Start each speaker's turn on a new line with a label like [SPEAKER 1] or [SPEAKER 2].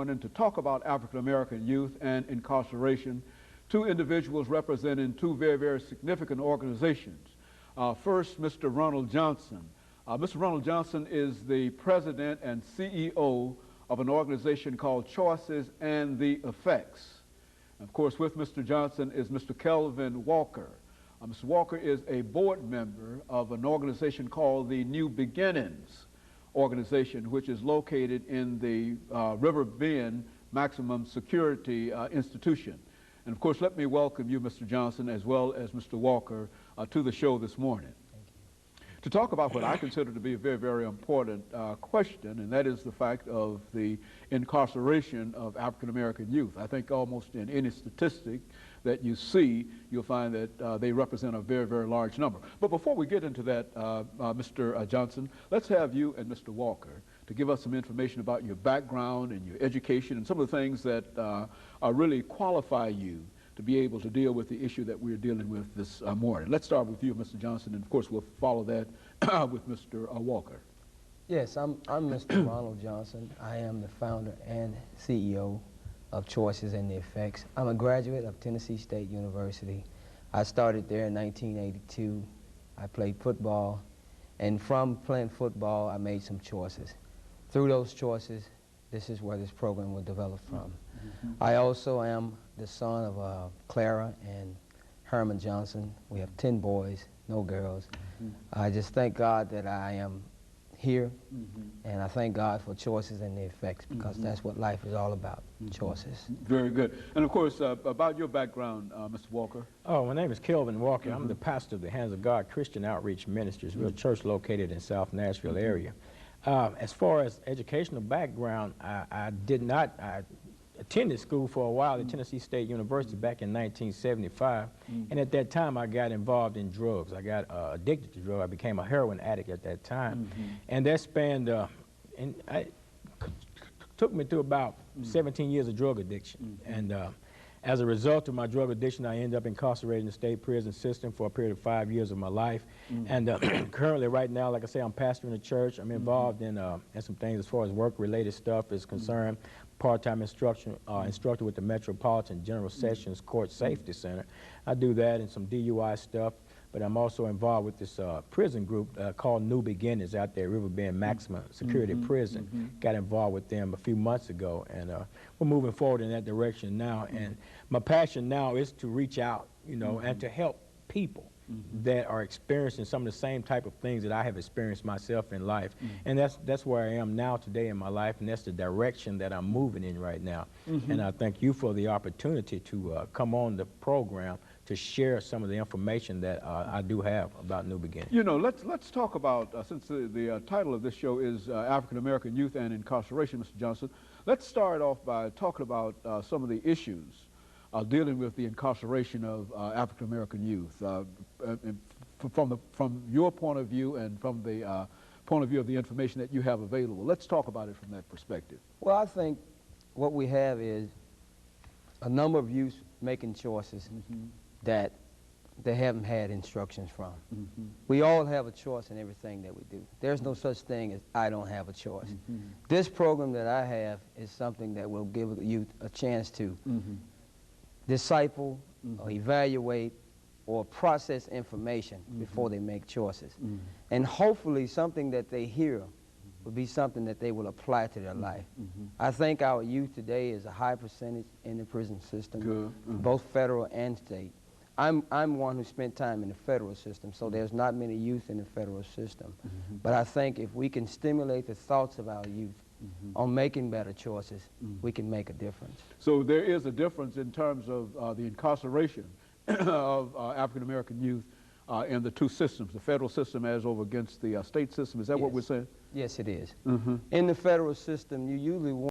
[SPEAKER 1] And to talk about African-American youth and incarceration, two individuals representing two very, very significant organizations. First, Mr. RJohnson. Mr. RJohnson is the president and CEO of an organization called Choices and the Effects. Of course, with Mr. Johnson is Mr. KWalker. Mr. Walker is a board member of an organization called the New Beginnings organization, which is located in the River Bend Maximum Security Institution. And of course, let me welcome you, Mr. Johnson, as well as Mr. Walker, to the show this morning. To talk about what I consider to be a very, very important question, and that is the fact of the incarceration of African-American youth. I think almost in any statistic that you see, you'll find that they represent a very, very large number. But before we get into that, Mr. Johnson, let's have you and Mr. Walker to give us some information about your background and your education and some of the things that really qualify you to be able to deal with the issue that we're dealing with this morning. Let's start with you, Mr. Johnson, and of course we'll follow that with Mr. Walker.
[SPEAKER 2] Yes, I'm Mr. RJohnson. I am the founder and CEO of Choices and the Effects. I'm a graduate of Tennessee State University. I started there in 1982. I played football, and from playing football, I made some choices. Through those choices, this is where this program was developed from. I also am the son of Clara and Herman Johnson. We have 10 boys, no girls. I just thank God that I am here, and I thank God for Choices and the Effects, because that's what life is all about, choices.
[SPEAKER 1] Very good. And of course, about your background, Mr. Walker.
[SPEAKER 3] Oh, my name is KWalker. I'm the pastor of the Hands of God Christian Outreach Ministries. We're a church located in South Nashville area. As far as educational background, I attended school for a while at Tennessee State University back in 1975, and at that time I got involved in drugs. I got addicted to drugs. I became a heroin addict at that time, and that spanned, took me through about 17 years of drug addiction. And as a result of my drug addiction, I ended up incarcerated in the state prison system for a period of 5 years of my life. And currently, right now, like I say, I'm pastoring a church. I'm involved in some things as far as work-related stuff is concerned. Part-time instructor with the Metropolitan General Sessions Court Safety Center. I do that and some DUI stuff, but I'm also involved with this prison group called New Beginnings out there at River Bend Maximum Security Prison. Got involved with them a few months ago, and we're moving forward in that direction now. And my passion now is to reach out, you know, and to help people that are experiencing some of the same type of things that I have experienced myself in life. And that's where I am now today in my life, and that's the direction that I'm moving in right now. And I thank you for the opportunity to come on the program to share some of the information that I do have about New Beginnings.
[SPEAKER 1] You know, let's talk about, since the title of this show is African American Youth and Incarceration, Mr. Johnson, let's start off by talking about some of the issues dealing with the incarceration of African American youth from your point of view and from the point of view of the information that you have available. Let's talk about it from that perspective.
[SPEAKER 2] Well, I think what we have is a number of youth making choices that they haven't had instructions from. We all have a choice in everything that we do. There's no such thing as I don't have a choice. This program that I have is something that will give the youth a chance to disciple or evaluate or process information before they make choices. And hopefully something that they hear will be something that they will apply to their life. I think our youth today is a high percentage in the prison system, both federal and state. I'm one who spent time in the federal system, so there's not many youth in the federal system. But I think if we can stimulate the thoughts of our youth on making better choices, we can make a difference.
[SPEAKER 1] So there is a difference in terms of the incarceration of African American youth in the two systems, the federal system as over against the state system. Is that what we're saying?
[SPEAKER 2] Yes, it is. In the federal system, you usually want